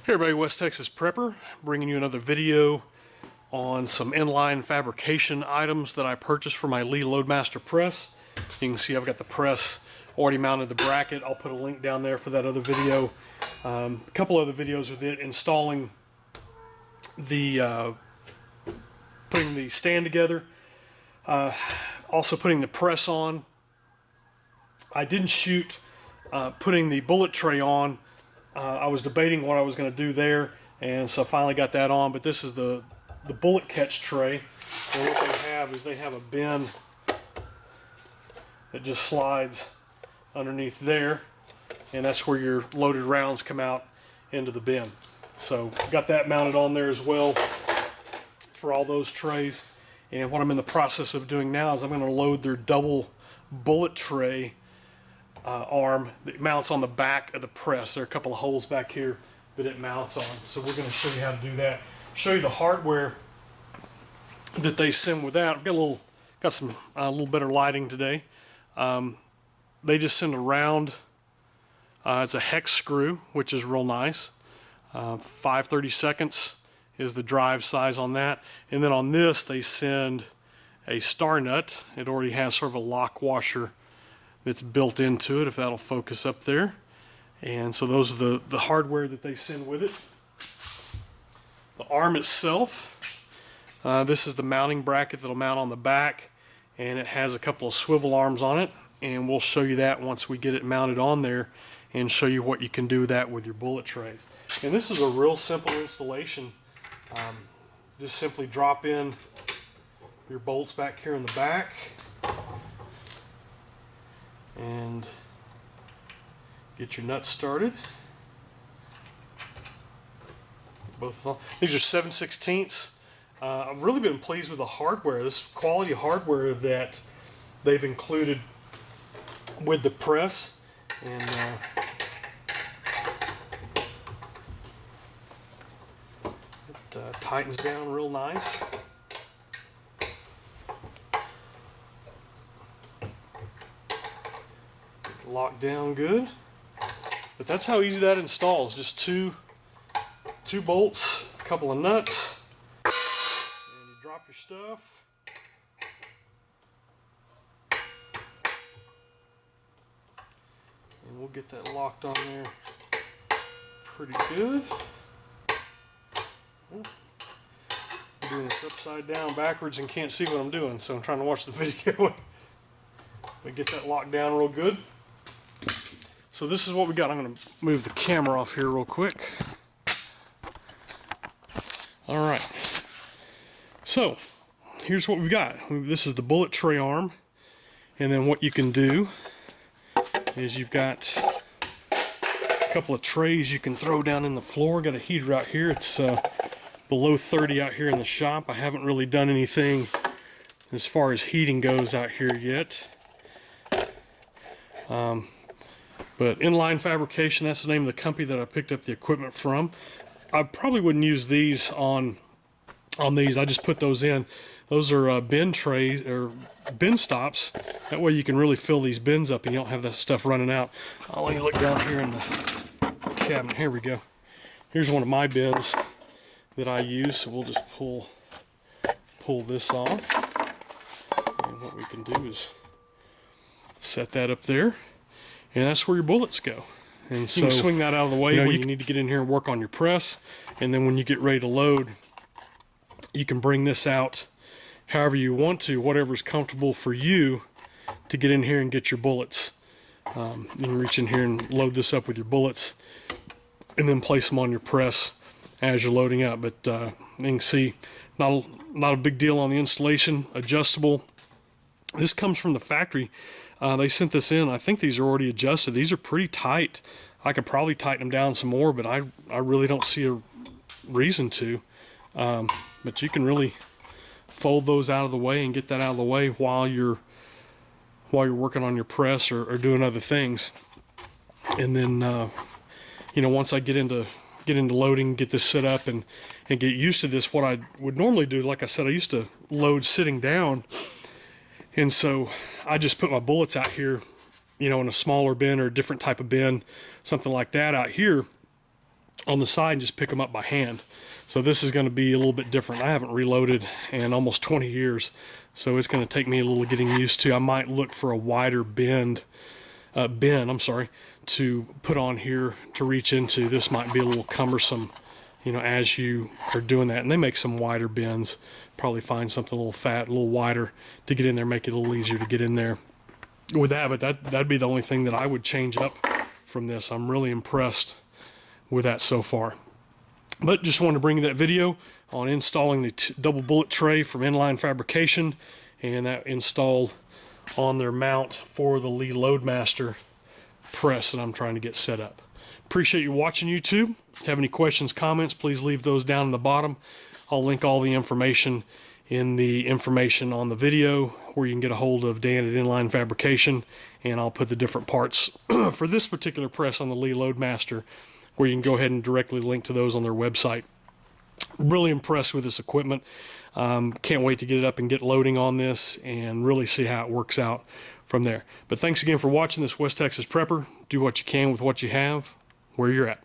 Hey everybody, West Texas Prepper, bringing you another video on some inline fabrication items that I purchased for my Lee Loadmaster press. You can see I've got the press already mounted, the bracket. I'll put a link down there for that other video. A couple other videos with it, installing the putting the stand together, also putting the press on. I didn't shoot putting the bullet tray on. I was debating what I was going to do there, and so I finally got that on. But this is the bullet catch tray, and what they have is they have a bin that just slides underneath there, and that's where your loaded rounds come out into the bin. So got that mounted on there as well for all those trays. And what I'm in the process of doing now is I'm going to load their double bullet tray arm that mounts on the back of the press. There are a couple of holes back here that it mounts on. So we're going to show you how to do that. Show you the hardware that they send with that. I've got some a little better lighting today. They just send a round. It's a hex screw, which is real nice. 5/32 is the drive size on that. And then on this they send a star nut. It already has sort of a lock washer that's built into it, if that'll focus up there. And so those are the hardware that they send with it. The arm itself, this is the mounting bracket that'll mount on the back, and it has a couple of swivel arms on it, and we'll show you that once we get it mounted on there and show you what you can do with that with your bullet trays. And this is a real simple installation. Just simply drop in your bolts back here in the back, and get your nuts started. Both of them. These are 7/16. I've really been pleased with the hardware, this quality hardware that they've included with the press. And it tightens down real nice. Locked down good. But that's how easy that installs. Just two bolts, a couple of nuts, and you drop your stuff. And we'll get that locked on there pretty good. I'm doing this upside down backwards and can't see what I'm doing, so I'm trying to watch the video. But get that locked down real good. So this is what we got. I'm going to move the camera off here real quick. Alright. So, here's what we've got. This is the bullet tray arm. And then what you can do is you've got a couple of trays you can throw down in the floor. Got a heater out here. It's below 30 out here in the shop. I haven't really done anything as far as heating goes out here yet. But Inline Fabrication, that's the name of the company that I picked up the equipment from. I probably wouldn't use these on these. I just put those in. Those are bin trays or bin stops. That way you can really fill these bins up and you don't have that stuff running out. I'll let you look down here in the cabinet. Here we go. Here's one of my bins that I use. So we'll just pull this off. And what we can do is set that up there. And that's where your bullets go. And so you can swing that out of the way when you need to get in here and work on your press. And then when you get ready to load, you can bring this out however you want to, whatever's comfortable for you to get in here and get your bullets. You can reach in here and load this up with your bullets and then place them on your press as you're loading up. But you can see, not a big deal on the installation, adjustable. This comes from the factory. They sent this in. I think these are already adjusted. These are pretty tight. I could probably tighten them down some more, but I really don't see a reason to. But you can really fold those out of the way and get that out of the way while you're working on your press or doing other things. And then once I get into loading, get this set up and get used to this, what I would normally do, like I said, I used to load sitting down. And so I just put my bullets out here, in a smaller bin or a different type of bin, something like that out here. on the side and just pick them up by hand. So this is going to be a little bit different. I haven't reloaded in almost 20 years, so it's going to take me a little getting used to. I might look for a wider bin, to put on here to reach into. This might be a little cumbersome, you know, as you are doing that. And they make some wider bins. Probably find something a little fat, a little wider to get in there, make it a little easier to get in there with that. But that'd be the only thing that I would change up from this. I'm really impressed with that so far. But just wanted to bring you that video on installing the double bullet tray from Inline Fabrication, and that installed on their mount for the Lee Loadmaster press that I'm trying to get set up. Appreciate you watching, YouTube. If you have any questions, comments, please leave those down in the bottom. I'll link all the information in the information on the video where you can get a hold of Dan at Inline Fabrication, and I'll put the different parts for this particular press on the Lee Loadmaster, where you can go ahead and directly link to those on their website. Really impressed with this equipment. Can't wait to get it up and get loading on this and really see how it works out from there. But thanks again for watching this West Texas Prepper. Do what you can with what you have, where you're at.